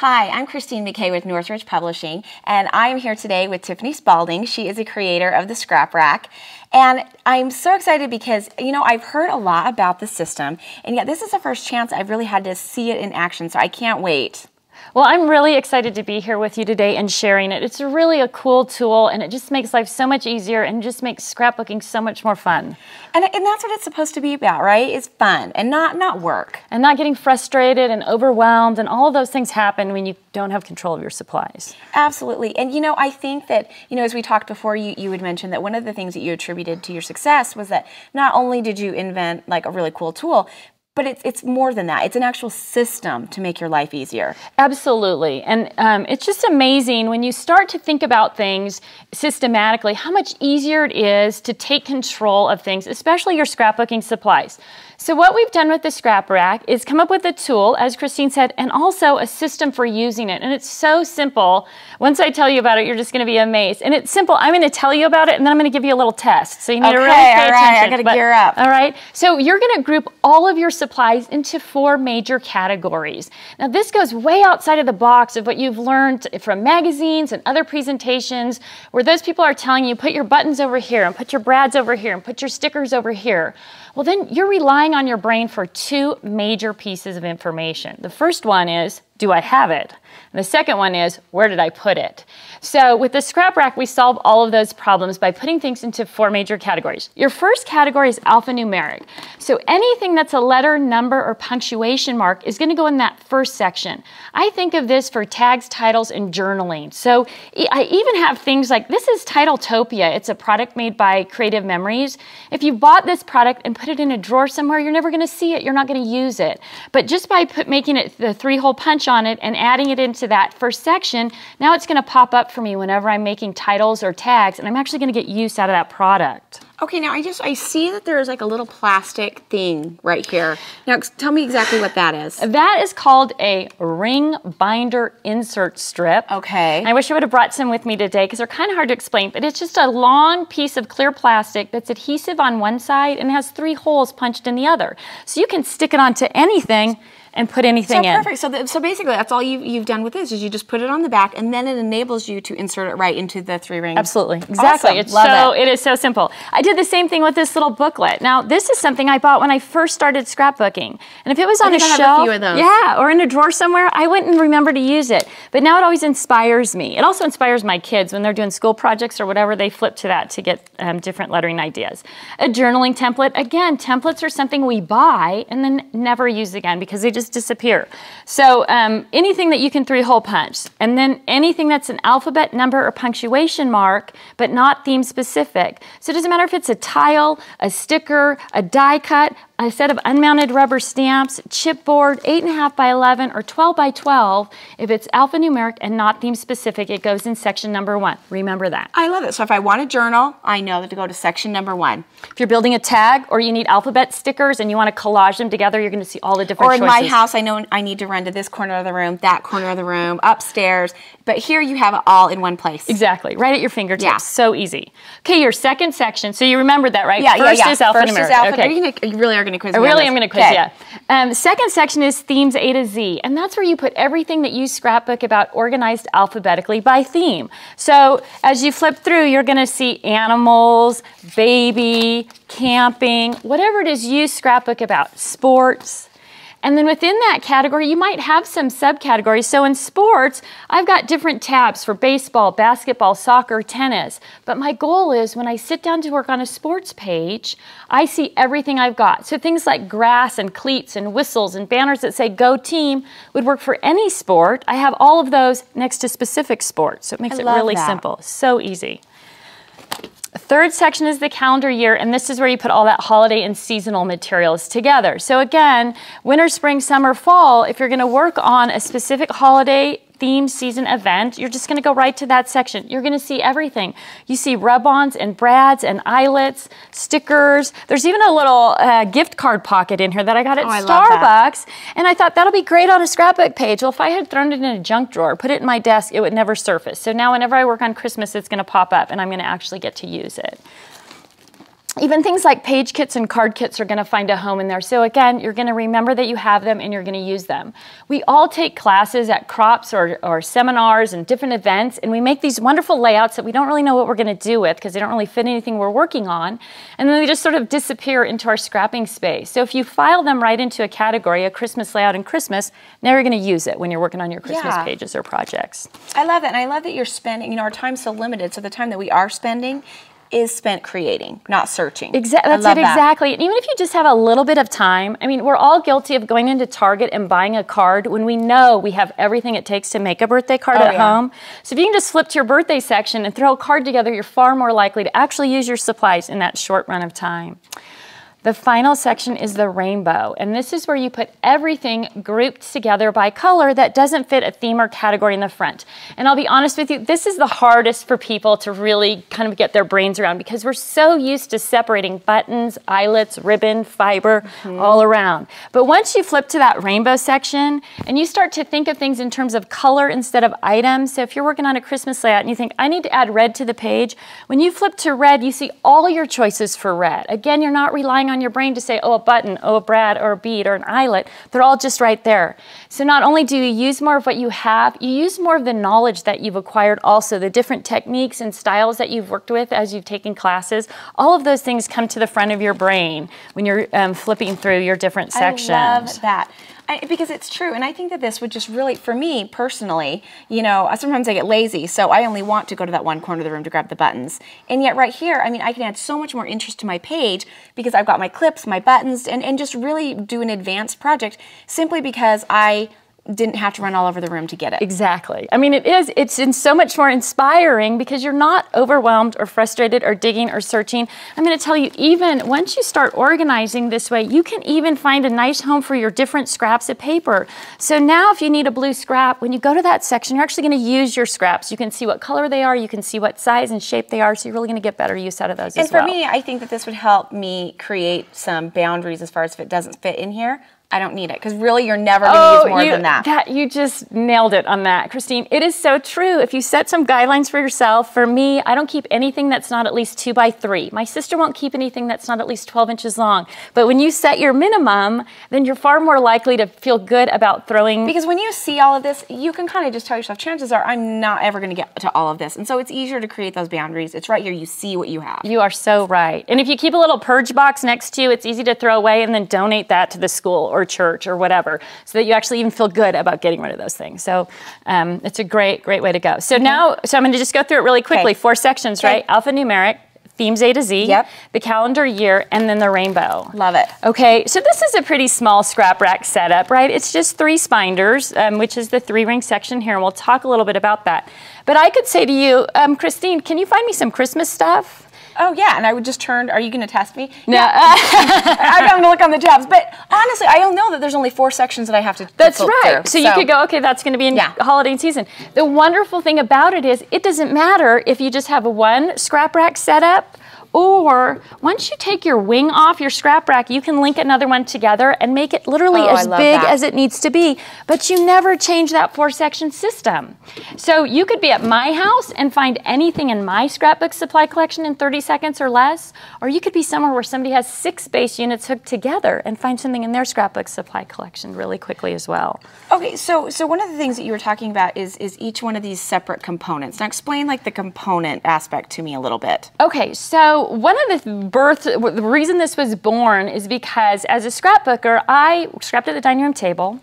Hi, I'm Christine McKay with Northridge Publishing, and I am here today with Tiffany Spalding. She is a creator of the Scrap Rack, and I'm so excited because, you know, I've heard a lot about the system, and yet this is the first chance I've really had to see it in action, so I can't wait. Well, I'm really excited to be here with you today and sharing it. It's really a cool tool, and it just makes life so much easier and just makes scrapbooking so much more fun. And that's what it's supposed to be about, right? It's fun and not work. And not getting frustrated and overwhelmed, and all of those things happen when you don't have control of your supplies. Absolutely. And, you know, I think that, you know, as we talked before, you had mentioned that one of the things that you attributed to your success was that not only did you invent like a really cool tool, but it's more than that. It's an actual system to make your life easier. Absolutely. And it's just amazing when you start to think about things systematically, how much easier it is to take control of things, especially your scrapbooking supplies. So what we've done with the Scrap Rack is come up with a tool, as Christine said, and also a system for using it. And it's so simple. Once I tell you about it, you're just going to be amazed. And it's simple. I'm going to tell you about it, and then I'm going to give you a little test. So you need to really pay attention. I got to gear up. All right. So you're going to group all of your supplies into 4 major categories. Now, this goes way outside of the box of what you've learned from magazines and other presentations, where those people are telling you, put your buttons over here, and put your brads over here, and put your stickers over here. Well, then you're relying on your brain for 2 major pieces of information. The first one is, do I have it? And the second one is, where did I put it? So with the Scrap Rack, we solve all of those problems by putting things into 4 major categories. Your first category is alphanumeric. So anything that's a letter, number, or punctuation mark is going to go in that first section. I think of this for tags, titles, and journaling. So I even have things like, this is Titletopia. It's a product made by Creative Memories. If you bought this product and put it in a drawer somewhere, you're never going to see it. You're not going to use it. But just by making it the 3-hole punch on it and adding it into that first section, now it's going to pop up for me whenever I'm making titles or tags, and I'm actually going to get use out of that product. Okay, now I see that there's like a little plastic thing right here. Now tell me exactly what that is. That is called a ring binder insert strip. Okay. I wish I would have brought some with me today because they're kind of hard to explain, but it's just a long piece of clear plastic that's adhesive on one side and has 3 holes punched in the other. So you can stick it onto anything and put anything in. Perfect. So basically, that's all you've done with this is you just put it on the back, and then it enables you to insert it right into the 3 rings. Absolutely, exactly. Awesome. It is so simple. I did the same thing with this little booklet. Now, this is something I bought when I first started scrapbooking, and if it was on a shelf, I have a few of those. Yeah, or in a drawer somewhere, I wouldn't remember to use it. But now it always inspires me. It also inspires my kids when they're doing school projects or whatever. They flip to that to get different lettering ideas. A journaling template. Again, templates are something we buy and then never use again because they just disappear. So anything that you can 3-hole punch, and then anything that's an alphabet, number, or punctuation mark, but not theme specific. So it doesn't matter if it's a tile, a sticker, a die cut, a set of unmounted rubber stamps, chipboard, 8.5 by 11 or 12 by 12. If it's alphanumeric and not theme specific, it goes in section number 1. Remember that. I love it. So if I want a journal, I know to go to section number 1. If you're building a tag or you need alphabet stickers and you want to collage them together, you're going to see all the different choices. Or in my house, I know I need to run to this corner of the room, that corner of the room, upstairs. But here you have it all in one place. Exactly. Right at your fingertips. Yeah. So easy. Okay, your second section. So you remembered that, right? Yeah, First is alphanumeric. First is alphanumeric. Okay. You really are going to quiz me. I really am going to quiz you. Yeah. Second section is themes A to Z, and that's where you put everything that you scrapbook about organized alphabetically by theme. So as you flip through, you're going to see animals, baby, camping, whatever it is you scrapbook about, sports. And then within that category, you might have some subcategories. So in sports, I've got different tabs for baseball, basketball, soccer, tennis. But my goal is when I sit down to work on a sports page, I see everything I've got. So things like grass and cleats and whistles and banners that say go team would work for any sport. I have all of those next to specific sports. So it makes it really simple. So easy. The third section is the calendar year, and this is where you put all that holiday and seasonal materials together. So again, winter, spring, summer, fall, if you're going to work on a specific holiday theme season event, you're just going to go right to that section. You're going to see everything. You see rub-ons and brads and eyelets, stickers. There's even a little gift card pocket in here that I got at Starbucks. And I thought that'll be great on a scrapbook page. Well, if I had thrown it in a junk drawer, put it in my desk, it would never surface. So now whenever I work on Christmas, it's going to pop up and I'm going to actually get to use it. even things like page kits and card kits are going to find a home in there. So again, you're going to remember that you have them and you're going to use them. We all take classes at CROPS or seminars and different events, and we make these wonderful layouts that we don't really know what we're going to do with because they don't really fit anything we're working on. And then they just sort of disappear into our scrapping space. So if you file them right into a category, a Christmas layout in Christmas, now you're going to use it when you're working on your Christmas pages or projects. I love that. And I love that you're spending, you know, our time's so limited. So the time that we are spending is spent creating, not searching. Exactly. That's it, exactly. And even if you just have a little bit of time, I mean, we're all guilty of going into Target and buying a card when we know we have everything it takes to make a birthday card at home. So if you can just flip to your birthday section and throw a card together, you're far more likely to actually use your supplies in that short run of time. The final section is the rainbow, and this is where you put everything grouped together by color that doesn't fit a theme or category in the front. And I'll be honest with you, this is the hardest for people to really kind of get their brains around because we're so used to separating buttons, eyelets, ribbon, fiber, all around. But once you flip to that rainbow section and you start to think of things in terms of color instead of items, so if you're working on a Christmas layout and you think, I need to add red to the page, when you flip to red, you see all your choices for red. Again, you're not relying on your brain to say, oh, a button, oh, a brad, or a bead, or an eyelet. They're all just right there. So not only do you use more of what you have, you use more of the knowledge that you've acquired also, the different techniques and styles that you've worked with as you've taken classes. All of those things come to the front of your brain when you're flipping through your different sections. I love that. Because it's true, and I think that this would just really, for me personally, you know, sometimes I get lazy, so I only want to go to that one corner of the room to grab the buttons. And yet right here, I mean, I can add so much more interest to my page because I've got my clips, my buttons, and just really do an advanced project simply because I didn't have to run all over the room to get it. Exactly. I mean, it's in so much more inspiring because you're not overwhelmed or frustrated or digging or searching. I'm going to tell you, even once you start organizing this way, you can even find a nice home for your different scraps of paper. So now if you need a blue scrap, when you go to that section, you're actually going to use your scraps. You can see what color they are, you can see what size and shape they are, so you're really going to get better use out of those as well. And for me, I think that this would help me create some boundaries as far as if it doesn't fit in here, I don't need it, because really you're never going to use more than that. You just nailed it on that, Christine. It is so true. If you set some guidelines for yourself, for me, I don't keep anything that's not at least 2 by 3. My sister won't keep anything that's not at least 12 inches long. But when you set your minimum, then you're far more likely to feel good about throwing. Because when you see all of this, you can kind of just tell yourself, chances are I'm not ever going to get to all of this. And so it's easier to create those boundaries. It's right here. You see what you have. You are so right. And if you keep a little purge box next to you, it's easy to throw away and then donate that to the school or church or whatever, so that you actually even feel good about getting rid of those things. So it's a great way to go. So now, I'm going to just go through it really quickly. 4 sections, right? Alphanumeric, themes A to Z, the calendar year, and then the rainbow. Love it. Okay, so this is a pretty small scrap rack setup, right? It's just 3 spinders, which is the 3-ring section here, and we'll talk a little bit about that. But I could say to you, Christine, can you find me some Christmas stuff? Oh, yeah, and I would just turn, are you going to test me? No. Yeah. I'm going to look on the tabs. But honestly, I don't know that there's only 4 sections that I have to That's right. So you could go, okay, that's going to be in holiday season. The wonderful thing about it is it doesn't matter if you just have one scrap rack set up, or once you take your wing off your scrap rack, you can link another one together and make it literally as big as it needs to be, but you never change that 4-section system. So you could be at my house and find anything in my scrapbook supply collection in 30 seconds or less, or you could be somewhere where somebody has 6 base units hooked together and find something in their scrapbook supply collection really quickly as well. Okay, so one of the things that you were talking about is each one of these separate components. Now explain like the component aspect to me a little bit. Okay, so one of the reason this was born is because as a scrapbooker, I scrapped at the dining room table.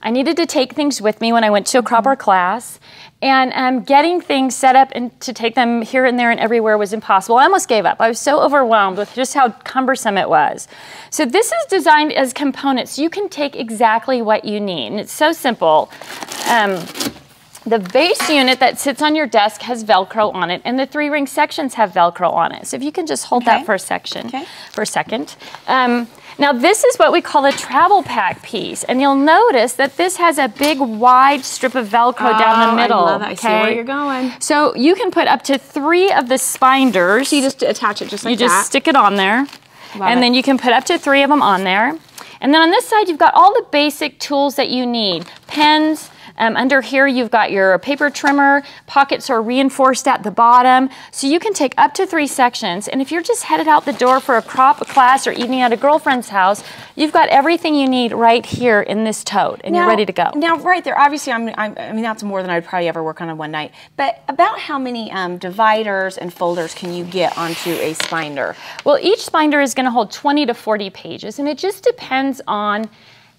I needed to take things with me when I went to a proper class, and getting things set up and to take them here and there and everywhere was impossible. I almost gave up. I was so overwhelmed with just how cumbersome it was. So this is designed as components. You can take exactly what you need, and it's so simple. The base unit that sits on your desk has Velcro on it, and the 3-ring sections have Velcro on it. So if you can just hold that for a second. Now this is what we call a travel pack piece, and you'll notice that this has a big wide strip of Velcro down the middle. I love it. I see where you're going. So you can put up to 3 of the spinders. So you just attach it just like that. You just stick it on there, and then you can put up to 3 of them on there. And then on this side, you've got all the basic tools that you need: pens, Under here, you've got your paper trimmer. Pockets are reinforced at the bottom. So you can take up to 3 sections. And if you're just headed out the door for a crop class or evening at a girlfriend's house, you've got everything you need right here in this tote, and you're ready to go. Now, right there, obviously, I mean, that's more than I'd probably ever work on in one night. But about how many dividers and folders can you get onto a Spinder? Well, each binder is going to hold 20 to 40 pages, and it just depends on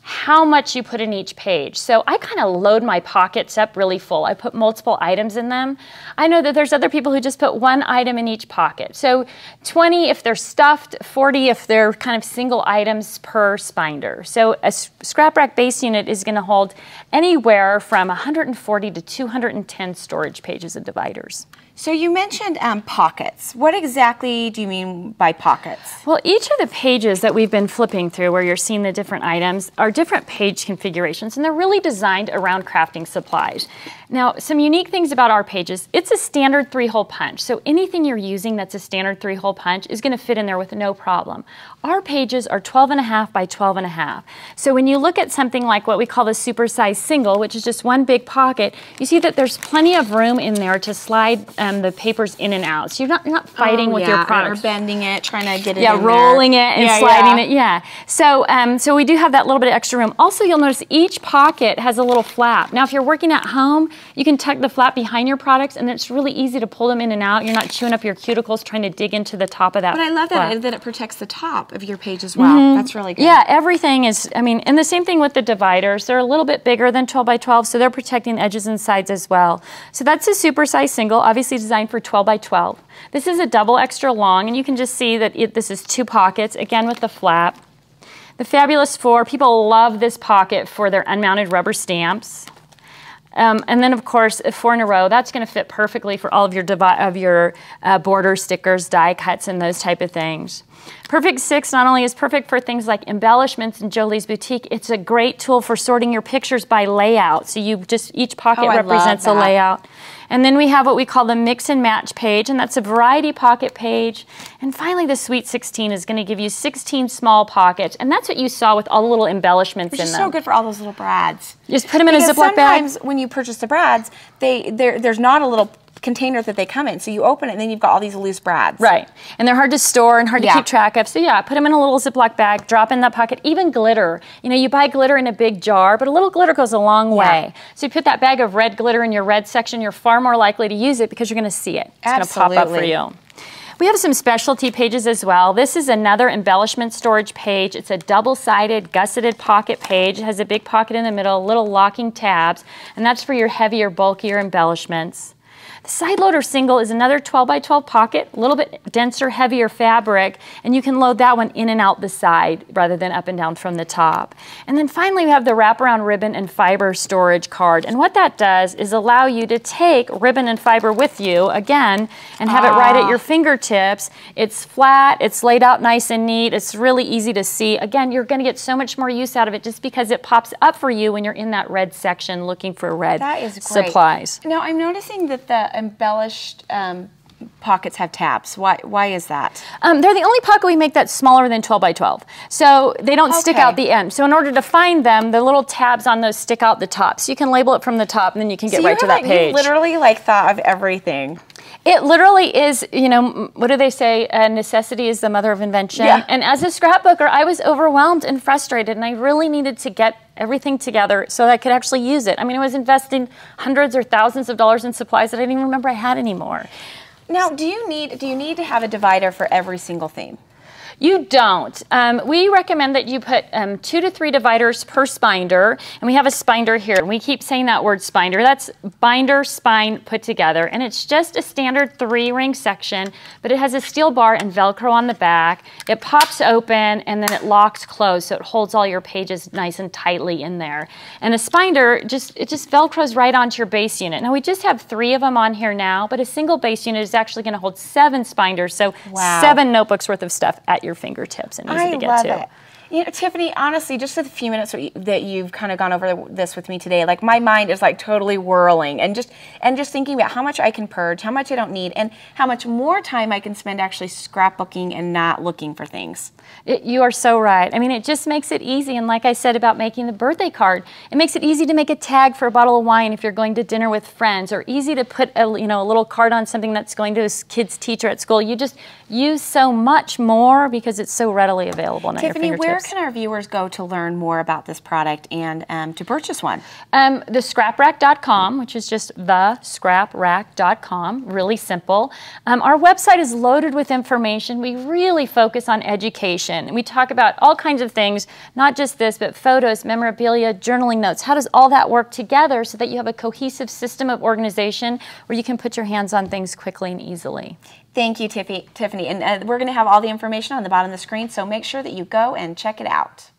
how much you put in each page. So I kind of load my pockets up really full. I put multiple items in them. I know that there's other people who just put 1 item in each pocket. So 20 if they're stuffed, 40 if they're kind of single items per Spinder. So a scrap rack base unit is going to hold anywhere from 140 to 210 storage pages of dividers. So you mentioned pockets. What exactly do you mean by pockets? Well, each of the pages that we've been flipping through where you're seeing the different items are different page configurations, and they're really designed around crafting supplies. Now, some unique things about our pages, it's a standard 3-hole punch. So anything you're using that's a standard 3-hole punch is going to fit in there with no problem. Our pages are 12.5 by 12.5. So when you look at something like what we call the supersized single, which is just one big pocket, you see that there's plenty of room in there to slide the papers in and out. So you're not fighting with your product. Or bending it, trying to get it in there. Rolling it and sliding it, yeah. So, so we do have that little bit of extra room. Also, you'll notice each pocket has a little flap. Now, if you're working at home, you can tuck the flap behind your products, and it's really easy to pull them in and out. You're not chewing up your cuticles trying to dig into the top of that But I love that it protects the top of your page as well. That's really good. Yeah, everything is, I mean, and the same thing with the dividers. They're a little bit bigger than 12 by 12, so they're protecting edges and sides as well. So that's a supersized single, obviously designed for 12 by 12. This is a double extra long, and you can just see that this is 2 pockets, again with the flap. The Fabulous 4, people love this pocket for their unmounted rubber stamps. And then, of course, 4 in a row, that's going to fit perfectly for all of your border stickers, die cuts, and those type of things. Perfect 6 not only is perfect for things like embellishments in Jolie's Boutique, it's a great tool for sorting your pictures by layout. So you just, each pocket represents a layout. And then we have what we call the mix and match page, and that's a variety pocket page. And finally, the Sweet 16 is going to give you 16 small pockets, and that's what you saw with all the little embellishments in them. Which is so good for all those little brads. Just put them in a Ziploc bag. Sometimes when you purchase the brads, there's not a little container that they come in. So you open it and then you've got all these loose brads. Right. And they're hard to store and hard to keep track of. So yeah, put them in a little Ziploc bag, drop in that pocket, even glitter. You know, you buy glitter in a big jar, but a little glitter goes a long way. So you put that bag of red glitter in your red section, you're far more likely to use it because you're going to see it. It's going to pop up for you. We have some specialty pages as well. This is another embellishment storage page. It's a double-sided, gusseted pocket page. It has a big pocket in the middle, little locking tabs, and that's for your heavier, bulkier embellishments. The side loader single is another 12 by 12 pocket, a little bit denser, heavier fabric, and you can load that one in and out the side rather than up and down from the top. And then finally we have the wraparound ribbon and fiber storage card. And what that does is allow you to take ribbon and fiber with you, again, and have it right at your fingertips. It's flat, it's laid out nice and neat, it's really easy to see. Again, you're going to get so much more use out of it just because it pops up for you when you're in that red section looking for red supplies. Now I'm noticing that the embellished pockets have tabs. Why is that? They're the only pocket we make that's smaller than 12 by 12. So they don't stick out the end. So in order to find them, the little tabs on those stick out the top. So you can label it from the top and then you can get right to that page. You literally thought of everything. It literally is, you know, what do they say? Necessity is the mother of invention. Yeah. And as a scrapbooker, I was overwhelmed and frustrated, and I really needed to get everything together so that I could actually use it. I mean, I was investing hundreds or thousands of dollars in supplies that I didn't even remember I had anymore. Now, do you need to have a divider for every single theme? You don't. We recommend that you put 2 to 3 dividers per Spinder, and we have a Spinder here. And we keep saying that word Spinder. That's binder, spine put together, and it's just a standard 3-ring section, but it has a steel bar and Velcro on the back. It pops open, and then it locks closed, so it holds all your pages nice and tightly in there. And a Spinder, it just Velcros right onto your base unit. Now, we just have 3 of them on here now, but a single base unit is actually going to hold 7 Spinders, so 7 notebooks worth of stuff at your fingertips and easy to get to. I love it. You know, Tiffany, honestly, just the few minutes that you've kind of gone over this with me today, like my mind is like totally whirling, and just thinking about how much I can purge, how much I don't need, and how much more time I can spend actually scrapbooking and not looking for things. You are so right. I mean, it just makes it easy. And like I said about making the birthday card, it makes it easy to make a tag for a bottle of wine if you're going to dinner with friends, or easy to put a little card on something that's going to a kid's teacher at school. You just use so much more because it's so readily available now. Tiffany, where can our viewers go to learn more about this product and to purchase one? Thescraprack.com, which is just thescraprack.com, really simple. Our website is loaded with information. We really focus on education. We talk about all kinds of things, not just this, but photos, memorabilia, journaling notes. How does all that work together so that you have a cohesive system of organization where you can put your hands on things quickly and easily? Thank you, Tiffany. And we're going to have all the information on the bottom of the screen, so make sure that you go and check it out.